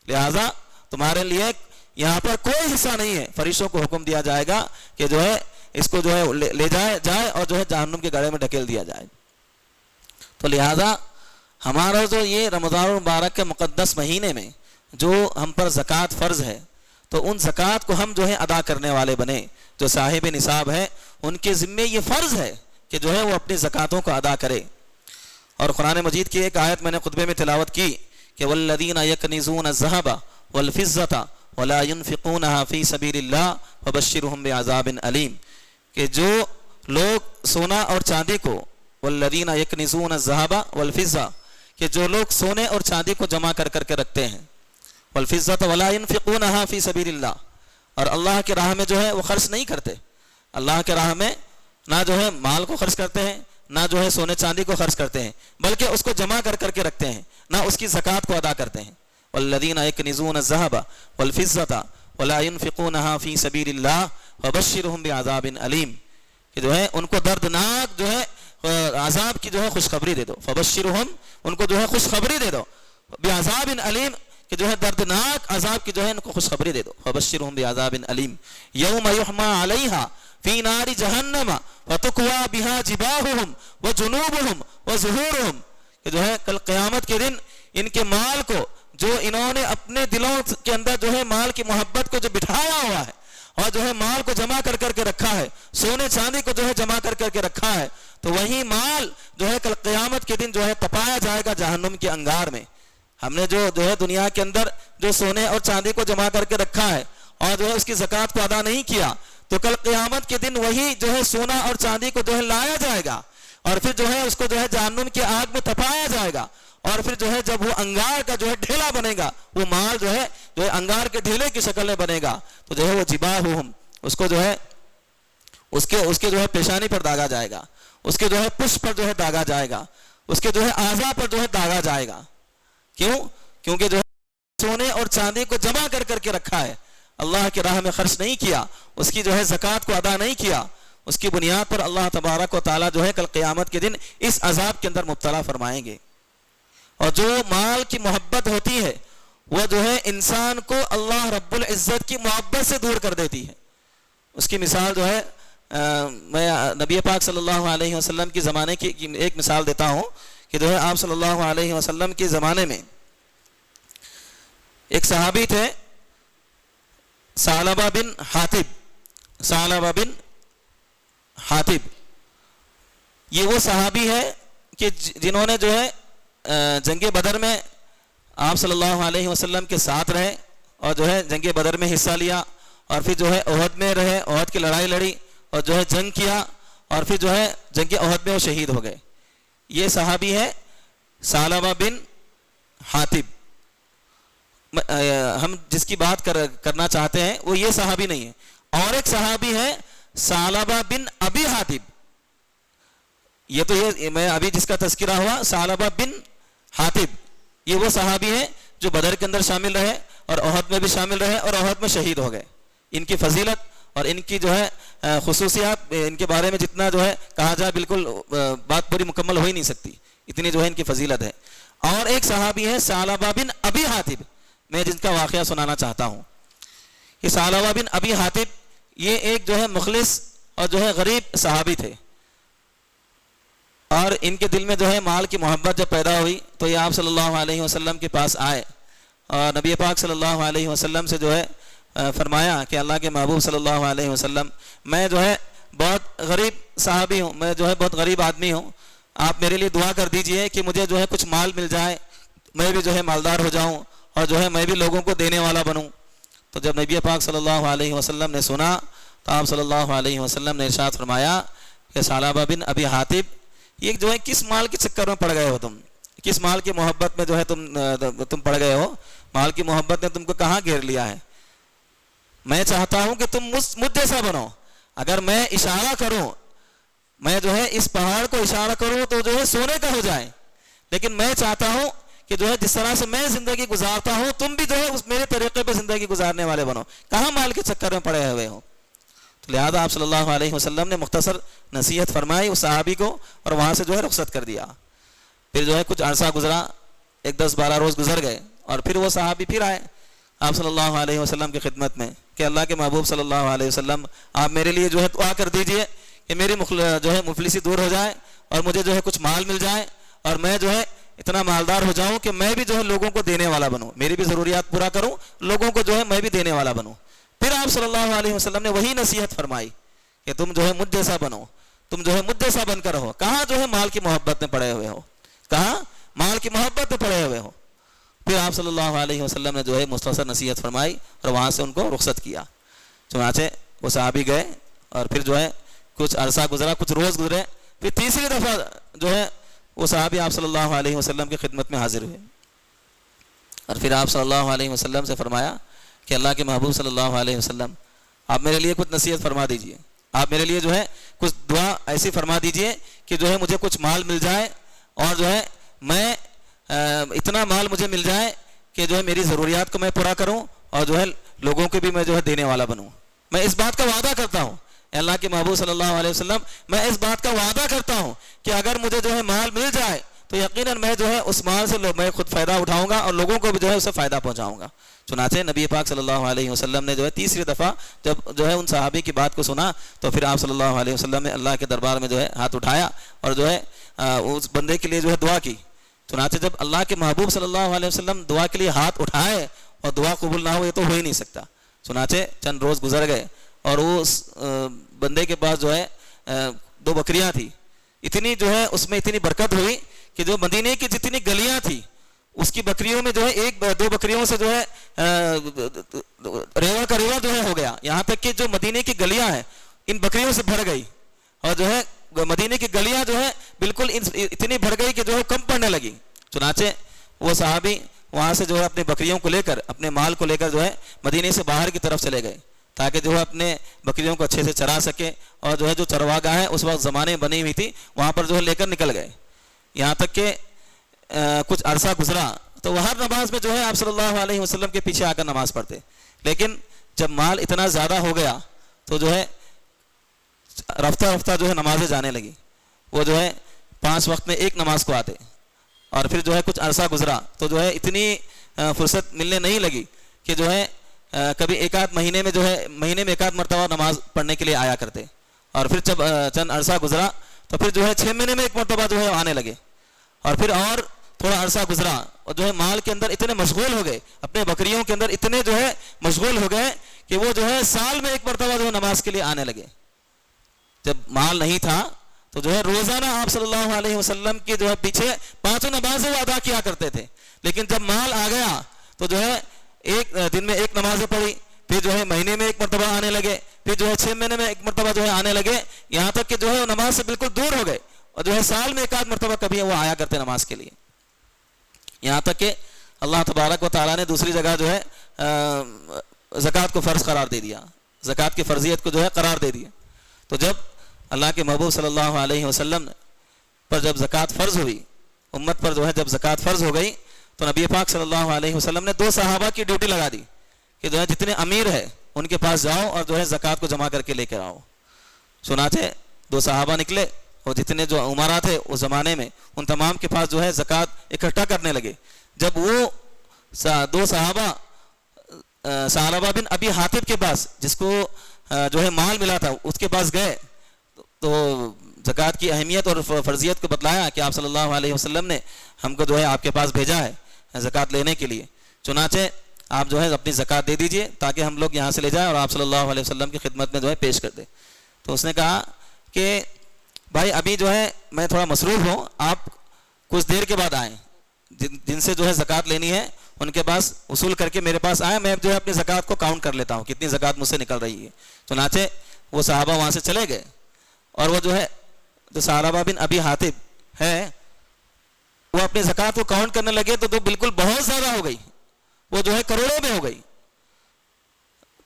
لہٰذا تمہارے لیے یہاں پر کوئی حصہ نہیں ہے۔ فرشتوں کو حکم دیا جائے گا کہ جو ہے اس کو جو ہے لے جائے اور جو ہے جہنم کے گڑھے میں ڈھکیل دیا جائے۔ تو لہٰذا ہمارا جو یہ رمضان المبارک کے مقدس مہینے میں جو ہم پر زکوٰۃ فرض ہے، تو ان زکوٰۃ کو ہم جو ہے ادا کرنے والے بنے، جو صاحب نصاب ہے ان کے ذمے یہ فرض ہے کہ جو ہے وہ اپنی زکوٰۃوں کو ادا کرے۔ اور قرآن مجید کی ایک آیت میں نے خطبے میں تلاوت کی کہ والذین یکنزون الذھب والفضة ولا ينفقونها في سبيل الله فبشرهم بعذاب علیم، کہ جو لوگ سونا اور چاندی کو، والذین یکنزون الذھب والفضة، کہ جو لوگ سونے اور چاندی کو جمع کر کے رکھتے ہیں، والفضة ولا ينفقونها في سبيل الله، اور اللہ کے راہ میں جو ہے وہ خرچ نہیں کرتے، اللہ کے راہ میں نہ جو ہے مال کو خرچ کرتے ہیں، نہ جو ہے سونے چاندی کو خرچ کرتے ہیں، بلکہ اس کو جمع کر کے رکھتے ہیں، نہ اس کی زکوٰۃ کو ادا کرتے ہیں۔ والذین یکنزون الذھب والفضة ولا ينفقونها في سبيل الله فبشرهم بعذاب علیم، کہ جو ہے ان کو دردناک جو ہے عذاب کی جو ہے خوشخبری دے دو، فبشرهم ان کو جو ہے خوشخبری دے دو، بعذاب علیم، کہ جو ہے دردناک عذاب کی جو ہے ان کو خوشخبری دے دو، فبشرهم بعذاب علیم یوم یحمى علیہا فی نار جہنم وتکوی بها جباہہم وجنوبہم وظہورہم، کہ جو ہے کل قیامت کے دن ان کے مال کو جو انہوں نے اپنے دلوں کے اندر جو ہے مال کی محبت کو جو بٹھایا ہوا ہے اور جو ہے مال کو جمع کر کے رکھا ہے، سونے چاندی کو جو ہے جمع کر کے رکھا ہے، تو وہی مال جو ہے کل قیامت کے دن جو ہے تپایا جائے گا جہنم کے انگار میں۔ ہم نے جو ہے دنیا کے اندر جو سونے اور چاندی کو جمع کر کے رکھا ہے اور جو ہے اس کی زکوٰۃ کو ادا نہیں کیا، تو کل قیامت کے دن وہی جو ہے سونا اور چاندی کو جو ہے لایا جائے گا اور پھر جو ہے اس کو جو ہے جہنم کی آگ میں تپایا جائے گا، اور پھر جو ہے جب وہ انگار کا جو ہے ڈھیلا بنے گا، وہ مال جو ہے انگار کے ڈھیلے کی شکل میں بنے گا، تو جو ہے وہ جباہہم، اس کو جو ہے اس کے جو ہے پیشانی پر داغا جائے گا، اس کے جو ہے پشت پر جو ہے داغا جائے گا، اس کے جو ہے اعضاء پر جو ہے داغا جائے گا۔ کیوں؟ کیونکہ جو ہے سونے اور چاندی کو جمع کر کے رکھا ہے، اللہ کی راہ میں خرچ نہیں کیا، اس کی جو ہے زکوٰۃ کو ادا نہیں کیا، اس کی بنیاد پر اللہ تبارک و تعالیٰ جو ہے کل قیامت کے دن اس عذاب کے اندر مبتلا فرمائیں گے۔ اور جو مال کی محبت ہوتی ہے وہ جو ہے انسان کو اللہ رب العزت کی محبت سے دور کر دیتی ہے۔ اس کی مثال جو ہے میں نبی پاک صلی اللہ علیہ وسلم کی زمانے کی ایک مثال دیتا ہوں کہ جو ہے آپ صلی اللہ علیہ وسلم کے زمانے میں ایک صحابی تھے ثعلبہ بن حاطب، یہ وہ صحابی ہے کہ جنہوں نے جو ہے جنگ بدر میں آپ صلی اللہ علیہ وسلم کے ساتھ رہے اور جو ہے جنگ بدر میں حصہ لیا، اور پھر جو ہے احد میں رہے، احد کی لڑائی لڑی اور جو ہے جنگ کیا، اور پھر جو ہے جنگ احد میں وہ شہید ہو گئے۔ یہ صحابی ہے ثعلبہ بن حاطب۔ ہم جس کی بات کرنا چاہتے ہیں وہ یہ صحابی نہیں ہے، اور ایک صحابی ہے ثعلبہ بن ابی حاطب۔ یہ تو یہ میں ابھی جس کا تذکرہ ہوا ثعلبہ بن حاطب، یہ وہ صحابی ہیں جو بدر کے اندر شامل رہے اور احد میں بھی شامل رہے اور احد میں شہید ہو گئے۔ ان کی فضیلت اور ان کی جو ہے خصوصیات، ان کے بارے میں جتنا جو ہے کہا جائے بالکل بات پوری مکمل ہو ہی نہیں سکتی، اتنی جو ہے ان کی فضیلت ہے۔ اور ایک صحابی ہے ثعلبہ بن ابی حاطب، میں جن کا واقعہ سنانا چاہتا ہوں۔ یہ ثعلبہ بن ابی حاطب یہ ایک جو ہے مخلص اور جو ہے غریب صحابی تھے۔ اور ان کے دل میں جو ہے مال کی محبت جب پیدا ہوئی تو یہ آپ صلی اللہ علیہ وسلم کے پاس آئے اور نبی پاک صلی اللہ علیہ وسلم سے جو ہے فرمایا کہ اللہ کے محبوب صلی اللہ علیہ وسلم میں جو ہے بہت غریب صحابی ہوں, میں جو ہے بہت غریب آدمی ہوں, آپ میرے لیے دعا کر دیجئے کہ مجھے جو ہے کچھ مال مل جائے, میں بھی جو ہے مالدار ہو جاؤں اور جو ہے میں بھی لوگوں کو دینے والا بنوں. تو جب نبی پاک صلی اللہ علیہ وسلم نے سنا تو آپ صلی اللہ علیہ وسلم نے ارشاد فرمایا کہ ثعلبہ بن ابی حاتب, یہ جو ہے کس مال کے چکر میں پڑ گئے ہو تم, کس مال کی محبت میں جو ہے تم پڑ گئے ہو, مال کی محبت نے تم کو کہاں گھیر لیا ہے. میں چاہتا ہوں کہ تم مجھ جیسا بنو. اگر میں اشارہ کروں, میں جو ہے اس پہاڑ کو اشارہ کروں تو جو ہے سونے کا ہو جائے, لیکن میں چاہتا ہوں کہ جو ہے جس طرح سے میں زندگی گزارتا ہوں تم بھی جو ہے اس میرے طریقے پہ زندگی گزارنے والے بنو, کہاں مال کے چکر میں پڑے ہوئے ہو. تو لہذا آپ صلی اللہ علیہ وسلم نے مختصر نصیحت فرمائی اس صحابی کو اور وہاں سے جو ہے رخصت کر دیا. پھر جو ہے کچھ عرصہ گزرا, ایک 10-12 روز گزر گئے اور پھر وہ صحابی پھر آئے آپ صلی اللہ علیہ وسلم کی خدمت میں کہ اللہ کے محبوب صلی اللہ علیہ وسلم آپ میرے لیے جو ہے دعا کر دیجئے کہ میری جو ہے مفلسی دور ہو جائے اور مجھے جو ہے کچھ مال مل جائے اور میں جو ہے اتنا مالدار ہو جاؤں کہ میں بھی جو ہے لوگوں کو دینے والا بنوں, میری بھی ضروریات پورا کروں, لوگوں کو جو ہے میں بھی دینے والا بنوں. پھر آپ صلی اللہ علیہ وسلم نے وہی نصیحت فرمائی کہ تم جو ہے مجھ جیسا بنو, تم جو ہے مجھ جیسا بن کر رہو. کہاں جو ہے مال کی محبت میں پڑے ہوئے ہو, کہاں مال کی محبت میں پڑے ہوئے ہو. پھر آپ صلی اللہ علیہ وسلم نے جو ہے مختصر نصیحت فرمائی اور وہاں سے ان کو رخصت کیا. چنانچہ وہ صحابی گئے اور پھر جو ہے کچھ عرصہ گزرا, کچھ روز گزرے, پھر تیسری دفعہ جو ہے وہ صحابی آپ صلی اللہ علیہ وسلم کی خدمت میں حاضر ہوئے اور پھر آپ صلی اللہ علیہ وسلم سے فرمایا کہ اللہ کے محبوب صلی اللہ علیہ وسلم آپ میرے لیے کچھ نصیحت فرما دیجئے, آپ میرے لیے جو ہے کچھ دعا ایسی فرما دیجئے کہ جو ہے مجھے کچھ مال مل جائے اور جو ہے میں اتنا مال مجھے مل جائے کہ جو ہے میری ضروریات کو میں پورا کروں اور جو ہے لوگوں کو بھی میں جو ہے دینے والا بنوں. میں اس بات کا وعدہ کرتا ہوں اللہ کے محبوب صلی اللہ علیہ وسلم, میں اس بات کا وعدہ کرتا ہوں کہ اگر مجھے جو ہے مال مل جائے تو یقیناً میں جو ہے اس مال سے میں خود فائدہ اٹھاؤں گا اور لوگوں کو بھی جو ہے اسے فائدہ پہنچاؤں گا. چنانچہ نبی پاک صلی اللہ علیہ وسلم نے جو ہے تیسری دفعہ جب جو ہے ان صحابی کی بات کو سنا تو پھر آپ صلی اللہ علیہ وسلم نے اللہ کے دربار میں جو ہے ہاتھ اٹھایا اور جو ہے اس بندے کے لیے جو ہے دعا کی. چنانچہ جب اللہ کے محبوب صلی اللہ علیہ وسلم دعا کے لیے ہاتھ اٹھائے اور دعا قبول نہ ہو یہ تو ہو ہی نہیں سکتا. چنانچہ چند روز گزر گئے اور اس بندے کے پاس جو ہے 2 بکریاں تھی, اتنی جو ہے اس میں اتنی برکت ہوئی کہ جو مدینے کی جتنی گلیاں تھی اس کی بکریوں میں جو ہے 1-2 بکریوں سے جو ہے ریوا کا ریوا جو ہے ہو گیا, یہاں تک کہ جو مدینے کی گلیاں ہیں ان بکریوں سے بھر گئی اور جو ہے مدینے کی گلیاں جو ہے بالکل اتنی بھر گئی کہ جو ہے کم پڑنے لگی. چنانچہ وہ صحابی وہاں سے جو ہے اپنے بکریوں کو لے کر اپنے مال کو لے کر جو ہے مدینے سے باہر کی طرف چلے گئے تاکہ جو ہے اپنے بکریوں کو اچھے سے چرا سکے اور جو ہے جو چرواگاہ ہے اس وقت زمانے بنی ہوئی تھی وہاں پر جو ہے لے کر نکل گئے. یہاں تک کہ کچھ عرصہ گزرا تو وہ ہر نماز میں جو ہے آپ صلی اللہ علیہ وسلم کے پیچھے آ کر نماز پڑھتے, لیکن جب مال اتنا زیادہ ہو گیا تو جو ہے رفتہ رفتہ جو ہے نمازیں جانے لگی. وہ جو ہے 5 وقت میں 1 نماز کو آتے اور پھر جو ہے کچھ عرصہ گزرا تو جو ہے اتنی فرصت ملنے نہیں لگی کہ جو ہے کبھی 1-8 مہینے میں جو ہے مہینے میں 1-8 مرتبہ نماز پڑھنے کے لیے آیا کرتے اور پھر جب چند عرصہ گزرا تو پھر جو ہے 6 مہینے میں 1 مرتبہ جو ہے آنے لگے اور پھر اور تھوڑا عرصہ گزرا اور جو ہے مال کے اندر اتنے مشغول ہو گئے, اپنے بکریوں کے اندر اتنے جو ہے مشغول ہو گئے کہ وہ جو ہے سال میں 1 مرتبہ جو ہے نماز کے لیے آنے لگے. جب مال نہیں تھا تو جو ہے روزانہ آپ صلی اللہ علیہ وسلم کے جو ہے پیچھے 5 نمازیں وہ ادا کیا کرتے تھے, لیکن جب مال آ گیا تو جو ہے ایک دن میں 1 نمازیں پڑھی, پھر جو ہے مہینے میں 1 مرتبہ آنے لگے, پھر جو ہے 6 مہینے میں 1 مرتبہ جو ہے آنے لگے, یہاں تک کہ جو ہے وہ نماز سے بالکل دور ہو گئے اور جو ہے سال میں 1-8 مرتبہ کبھی وہ آیا کرتے نماز کے لیے. یہاں تک کہ اللہ تبارک و تعالیٰ نے دوسری جگہ جو ہے زکوٰۃ کو فرض قرار دے دیا, زکوٰۃ کی فرضیت کو جو ہے قرار دے دیا. تو جب اللہ کے محبوب صلی اللہ علیہ وسلم پر جب زکوٰۃ فرض ہوئی, امت پر جو ہے جب زکوٰۃ فرض ہو گئی تو نبی پاک صلی اللہ علیہ وسلم نے 2 صحابہ کی ڈیوٹی لگا دی کہ جو ہے جتنے امیر ہے ان کے پاس جاؤ اور جو ہے زکوٰۃ کو جمع کر کے لے کر آؤ. چنانچہ 2 صحابہ نکلے اور جتنے جو عمرا تھے اس زمانے میں ان تمام کے پاس جو ہے زکوٰۃ اکٹھا کرنے لگے. جب وہ 2 صحابہ ثعلبہ بن ابی حاتب کے پاس جس کو جو ہے مال ملا تھا اس کے پاس گئے تو زکوٰۃ کی اہمیت اور فرضیت کو بتلایا کہ آپ صلی اللہ علیہ وسلم نے ہم کو جو ہے آپ کے پاس بھیجا ہے زکوٰۃ لینے کے لیے، چنانچہ آپ جو ہے اپنی زکوٰۃ دے دیجئے تاکہ ہم لوگ یہاں سے لے جائیں اور آپ صلی اللہ علیہ وسلم کی خدمت میں جو ہے پیش کر دیں۔ تو اس نے کہا کہ بھائی ابھی جو ہے میں تھوڑا مصروف ہوں، آپ کچھ دیر کے بعد آئیں، جن سے جو ہے زکوٰۃ لینی ہے ان کے پاس وصول کر کے میرے پاس آئیں، میں جو ہے اپنی زکوٰۃ کو کاؤنٹ کر لیتا ہوں کتنی زکوٰۃ مجھ سے نکل رہی ہے۔ چنانچہ وہ صحابہ وہاں سے چلے گئے اور وہ جو ہے جو ثعلبہ بن ابی حاتب ہے وہ اپنی زکوٰۃ کو کاؤنٹ کرنے لگے تو بالکل بہت زیادہ ہو گئی، وہ جو ہے کروڑوں میں ہو گئی۔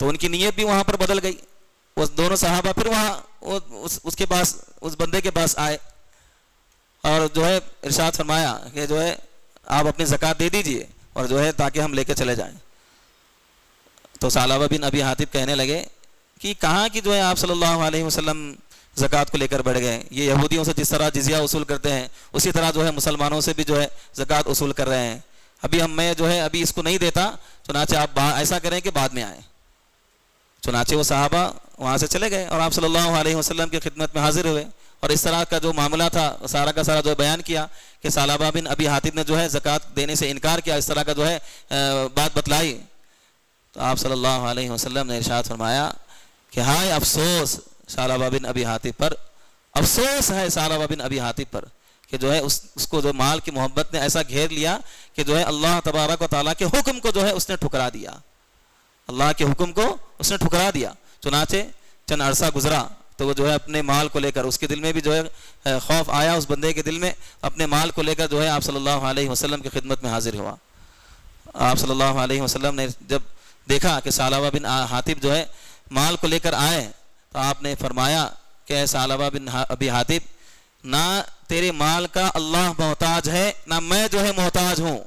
تو ان کی نیت بھی وہاں پر بدل گئی، وہ دونوں صحابہ پھر وہاں اس کے پاس اس بندے کے پاس آئے اور جو ہے ارشاد فرمایا کہ جو ہے آپ اپنی زکوٰۃ دے دیجئے اور جو ہے تاکہ ہم لے کے چلے جائیں۔ تو ثعلبہ بن ابی حاتب کہنے لگے کہ کہاں کہ جو ہے آپ صلی اللہ علیہ وسلم زکوٰۃ کو لے کر بڑھ گئے، یہ یہودیوں سے جس طرح جزیہ وصول کرتے ہیں اسی طرح جو ہے مسلمانوں سے بھی جو ہے زکوٰۃ وصول کر رہے ہیں، ابھی میں جو ہے ابھی اس کو نہیں دیتا، چنانچہ آپ ایسا کریں کہ بعد میں آئیں۔ چنانچہ وہ صحابہ وہاں سے چلے گئے اور آپ صلی اللہ علیہ وسلم کی خدمت میں حاضر ہوئے اور اس طرح کا جو معاملہ تھا سارا کا سارا جو بیان کیا کہ ثعلبہ بن ابی حاتب نے جو ہے زکوٰۃ دینے سے انکار کیا، اس طرح کا جو ہے بات بتلائی۔ تو آپ صلی اللہ علیہ وسلم نے ارشاد فرمایا کہ ہائے افسوس ثعلبہ بن ابی حاتب پر، افسوس ہے ثعلبہ بن ابی حاتب پر کہ جو ہے اس کو جو مال کی محبت نے ایسا گھیر لیا کہ جو ہے اللہ تبارک و تعالیٰ کے حکم کو جو ہے اس نے ٹھکرا دیا، اللہ کے حکم کو اس نے ٹھکرا دیا۔ چنانچہ چند عرصہ گزرا تو وہ جو ہے اپنے مال کو لے کر اس کے دل میں بھی جو ہے خوف آیا، اس بندے کے دل میں اپنے مال کو لے کر جو ہے آپ صلی اللہ علیہ وسلم کی خدمت میں حاضر ہوا۔ آپ صلی اللہ علیہ وسلم نے جب دیکھا کہ ثعلبہ بن حاتب جو ہے مال کو لے کر آئے تو آپ نے فرمایا کہ ثعلبہ بن ابی حاتب، نہ تیرے مال کا اللہ محتاج ہے نہ میں جو ہے محتاج ہوں،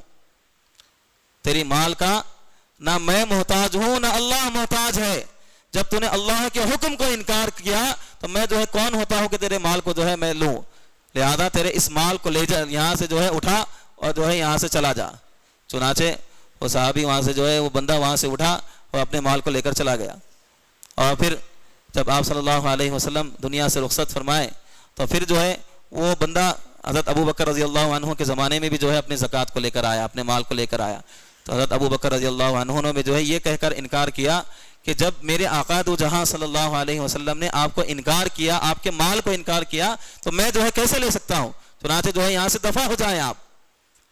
تیری مال کا نہ میں محتاج ہوں نہ اللہ محتاج ہے، جب تو نے اللہ کے حکم کو انکار کیا تو میں جو ہے کون ہوتا ہوں کہ تیرے مال کو جو ہے میں لوں، لہذا تیرے اس مال کو لے جا، یہاں سے جو ہے اٹھا اور جو ہے یہاں سے چلا جا۔ چنانچہ وہ صحابی وہاں سے جو ہے وہ بندہ وہاں سے اٹھا اور اپنے مال کو لے کر چلا گیا۔ اور پھر جب آپ صلی اللہ علیہ وسلم دنیا سے رخصت فرمائے تو پھر جو ہے وہ بندہ حضرت ابو بکر رضی اللہ عنہ کے زمانے میں بھی جو ہے اپنی زکوٰۃ کو لے کر آیا، اپنے مال کو لے کر آیا۔ تو حضرت ابو بکر رضی اللہ عنہ نے جو ہے یہ کہہ کر انکار کیا کہ جب میرے آقا دو جہاں صلی اللہ علیہ وسلم نے آپ کو انکار کیا، آپ کے مال کو انکار کیا تو میں جو ہے کیسے لے سکتا ہوں، چنانچہ جو ہے یہاں سے دفع ہو جائیں آپ۔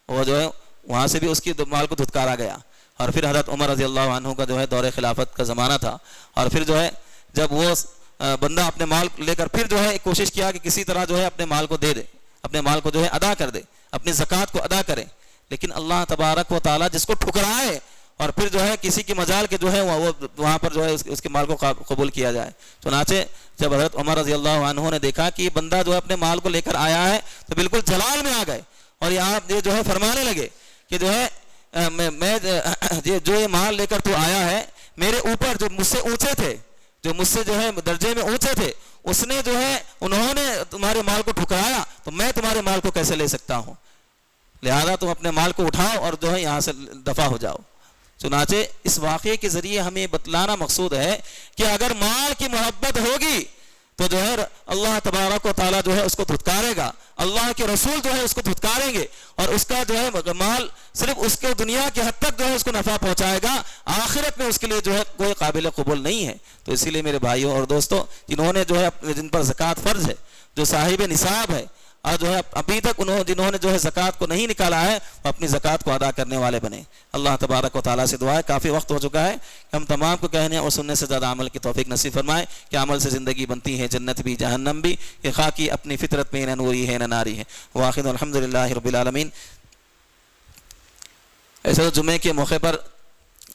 وہ جو ہے وہاں سے بھی اس کی مال کو دھتکارا گیا۔ اور پھر حضرت عمر رضی اللہ عنہ کا جو ہے دور خلافت کا زمانہ تھا، اور پھر جو ہے جب وہ بندہ اپنے مال لے کر پھر جو ہے کوشش کیا کہ کسی طرح جو ہے اپنے مال کو دے دے، اپنے مال کو جو ہے ادا کر دے، اپنی زکوٰۃ کو ادا کرے، لیکن اللہ تبارک و تعالیٰ جس کو ٹھکرائے اور پھر جو ہے کسی کی مجال کے جو ہے وہ وہاں پر جو ہے اس کے مال کو قبول کیا جائے۔ چنانچہ جب حضرت عمر رضی اللہ عنہ نے دیکھا کہ یہ بندہ جو ہے اپنے مال کو لے کر آیا ہے تو بالکل جلال میں آ گئے اور یہاں یہ جو ہے فرمانے لگے کہ جو ہے میں جو یہ مال لے کر تو آیا ہے، میرے اوپر جو مجھ سے اونچے تھے، جو مجھ سے جو ہے درجے میں اونچے تھے، اس نے جو ہے انہوں نے تمہارے مال کو ٹھکرایا تو میں تمہارے مال کو کیسے لے سکتا ہوں، لہذا تم اپنے مال کو اٹھاؤ اور جو ہے یہاں سے دفع ہو جاؤ۔ چنانچہ اس واقعے کے ذریعے ہمیں بتلانا مقصود ہے کہ اگر مال کی محبت ہوگی تو جو ہے اللہ تبارک و تعالیٰ جو ہے اس کو دھتکارے گا، اللہ کے رسول جو ہے اس کو دھتکاریں گے اور اس کا جو ہے مال صرف اس کے دنیا کے حد تک جو ہے اس کو نفع پہنچائے گا، آخرت میں اس کے لیے جو ہے کوئی قابل قبول نہیں ہے۔ تو اسی لیے میرے بھائیوں اور دوستوں، جنہوں نے جو ہے جن پر زکوٰۃ فرض ہے، جو صاحب نصاب ہے اور جو ہے ابھی تک جنہوں نے جو ہے زکوٰۃ کو نہیں نکالا ہے، وہ اپنی زکوٰۃ کو ادا کرنے والے بنے۔ اللہ تبارک و تعالیٰ سے دعا ہے، کافی وقت ہو چکا ہے کہ ہم تمام کو کہنے اور سننے سے زیادہ عمل کی توفیق نصیب فرمائے کہ عمل سے زندگی بنتی ہے، جنت بھی جہنم بھی، یہ خاکی اپنی فطرت میں نہ نوری ہے نہ ناری ہے۔ وآخر الحمدللہ رب العالمین۔ ایسے تو جمعے کے موقع پر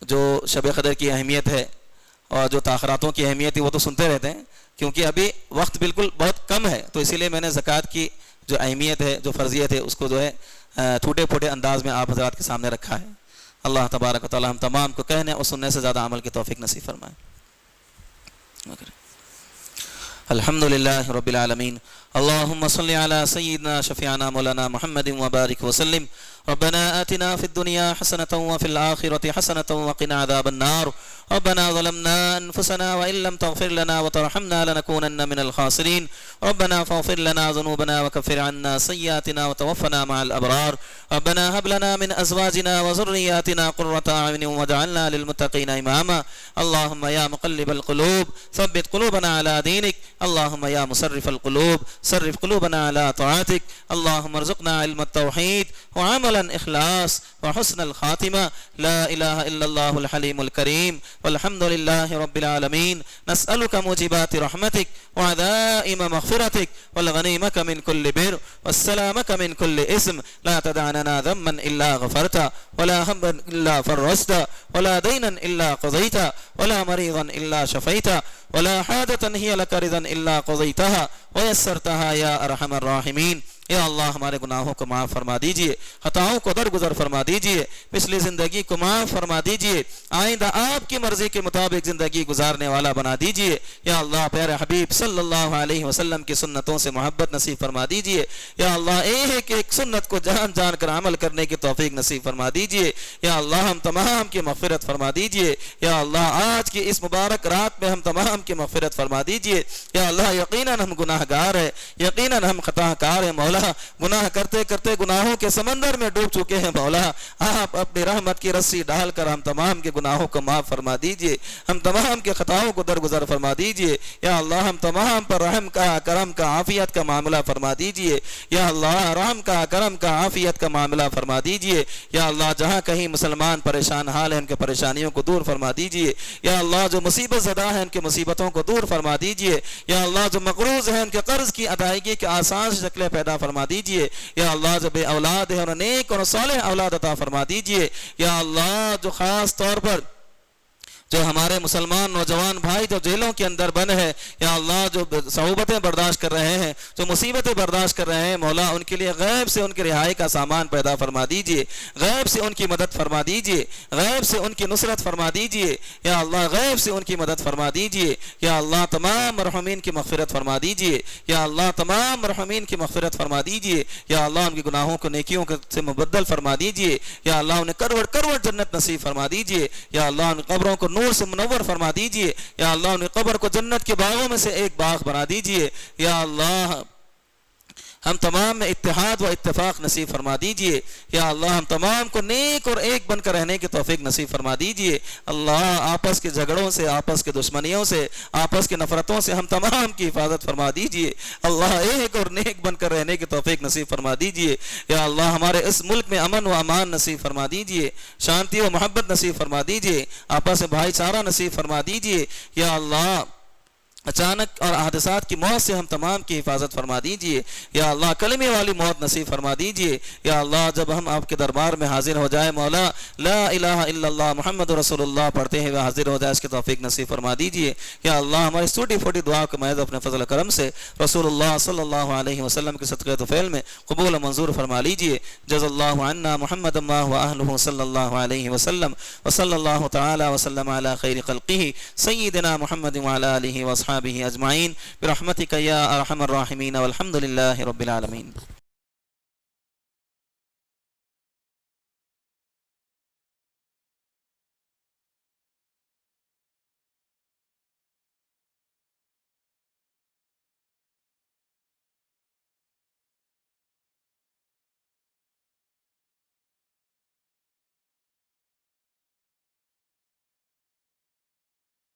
جو شب قدر کی اہمیت ہے اور جو تاخراتوں کی اہمیت ہے وہ تو سنتے رہتے ہیں، کیونکہ ابھی وقت بالکل بہت کم ہے، تو اسی لیے میں نے زکوٰۃ کی جو اہمیت ہے، جو فرضیت ہے، اس کو جو ہے ٹوٹے پھوٹے انداز میں آپ حضرات کے سامنے رکھا ہے۔ اللہ تبارک و تعالی ہم تمام کو کہنے اور سننے سے زیادہ عمل کی توفیق نصیب فرمائے۔ الحمد لله رب العالمين. اللهم صل على سيدنا شفيعنا مولانا محمد وبارك وسلم. ربنا آتنا في الدنيا حسنة وفي الآخرة حسنة وقنا عذاب النار. ربنا ظلمنا أنفسنا وإن لم تغفر لنا وترحمنا لنكونن من الخاسرين. ربنا فاغفر لنا ذنوبنا وكفر عنا سيئاتنا وتوفنا مع الأبرار. ربنا هب لنا من أزواجنا وذرياتنا قرة أعين واجعلنا للمتقين إماما. اللهم يا مقلب القلوب ثبت قلوبنا على دينك. اللهم يا مصرف القلوب صرف قلوبنا على طاعتك. اللهم ارزقنا علم التوحيد وعملا إخلاص وحسن الخاتمة. لا إله إلا الله الحليم الكريم والحمد لله رب العالمين. نسألك موجبات رحمتك وعزائم مغفرتك والغنيمة من كل بر والسلامة من كل إثم. لا تدع لنا ذنبا إلا غفرت ولا هما إلا فرجت ولا دينا إلا قضيت ولا مريضا إلا شفيت ولا حاجة هي لك رضا إلا قضيتها ويسرتها يا أرحم الراحمين. یا اللہ ہمارے گناہوں کو معاف فرما دیجئے، خطاؤں کو درگزر فرما دیجئے، پچھلی زندگی کو معاف فرما دیجئے، آئندہ آپ کی مرضی کے مطابق زندگی گزارنے والا بنا دیجئے. یا اللہ پیارے حبیب صلی اللہ علیہ وسلم کی سنتوں سے محبت نصیب فرما دیجئے. یا اللہ ایک ایک سنت کو جان جان کر عمل کرنے کی توفیق نصیب فرما دیجئے. یا اللہ ہم تمام کی مغفرت فرما دیجئے. یا اللہ آج کی اس مبارک رات میں ہم تمام کی مغفرت فرما دیجئے. یا اللہ یقیناً ہم گناہ گار ہیں، یقیناً ہم خطا کار ہیں مولا، گناہ کرتے کرتے گناہوں کے سمندر میں ڈوب چکے ہیں مولا. آپ اپنی رحمت کی رسی ڈال کر ہم تمام کے گناہوں کو معاف فرما دیجئے، ہم تمام کے خطاؤں کو درگزر فرما دیجئے. یا اللہ ہم تمام پر رحم کا، کرم کا، عافیت کا معاملہ فرما دیجئے. یا اللہ رحم کا، کرم کا، عافیت کا معاملہ فرما دیجئے. یا اللہ جہاں کہیں مسلمان پریشان حال ہیں ان کے پریشانیوں کو دور فرما دیجئے. یا اللہ جو مصیبت زدہ ہیں ان کے مصیبتوں کو دور فرما دیجئے. یا اللہ جو مقروض ہیں ان کے قرض کی ادائیگی کے آسان شکلیں پیدا فرما دیجئے. یا اللہ جو بے اولاد ہے انہیں نیک اور صالح اولاد عطا فرما دیجئے. یا اللہ جو خاص طور پر جو ہمارے مسلمان نوجوان بھائی جو جیلوں کے اندر بند ہے، یا اللہ جو صعوبتیں برداشت کر رہے ہیں، جو مصیبتیں برداشت کر رہے ہیں مولا، ان کے لیے غیب سے ان کی رہائی کا سامان پیدا فرما دیجئے، غیب سے ان کی مدد فرما دیجئے، غیب سے ان کی نصرت فرما دیجئے. یا اللہ غیب سے ان کی مدد فرما دیجئے. یا اللہ تمام مرحومین کی مغفرت فرما دیجئے. یا اللہ تمام مرحومین کی مغفرت فرما دیجئے. یا اللہ ان کے گناہوں کو نیکیوں سے مبدل فرما دیجئے. یا اللہ انہیں کروڑ کروڑ جنت نصیب فرما دیجئے. یا اللہ ان قبروں کو نور سے منور فرما دیجئے. یا اللہ انہیں قبر کو جنت کے باغوں میں سے ایک باغ بنا دیجئے. یا اللہ ہم تمام میں اتحاد و اتفاق نصیب فرما دیجئے. یا اللہ ہم تمام کو نیک اور ایک بن کر رہنے کی توفیق نصیب فرما دیجئے. اللہ آپس کے جھگڑوں سے، آپس کے دشمنیوں سے، آپس کے نفرتوں سے ہم تمام کی حفاظت فرما دیجئے. اللہ ایک اور نیک بن کر رہنے کی توفیق نصیب فرما دیجئے. یا اللہ ہمارے اس ملک میں امن و امان نصیب فرما دیجئے، شانتی و محبت نصیب فرما دیجئے، آپس میں بھائی چارہ نصیب فرما دیجئے. یا اللہ اچانک اور حادثات کی موت سے ہم تمام کی حفاظت فرما دیجئے. یا اللہ کلمے والی موت نصیب فرما دیجئے. یا اللہ جب ہم آپ کے دربار میں حاضر ہو جائے مولا، لا الہ الا اللہ محمد رسول اللہ پڑھتے ہیں وہ حاضر ہو جائے، اس کی توفیق نصیب فرما دیجئے. یا اللہ ہماری چھوٹی پھوٹی دعا کو محض اپنے فضل و کرم سے رسول اللہ صلی اللہ علیہ وسلم کے صدقے طفیل میں قبول و منظور فرما لیجئے. جز اللہ عنا محمد و اہلہ صلی اللہ علیہ وسلم وصلی اللہ تعالی وسلم علی خیر خلقہ سیدنا محمد وعلی آلہ واصحابہ اجمعین برحمتک یا ارحم الراحمین والحمد للہ رب العالمین.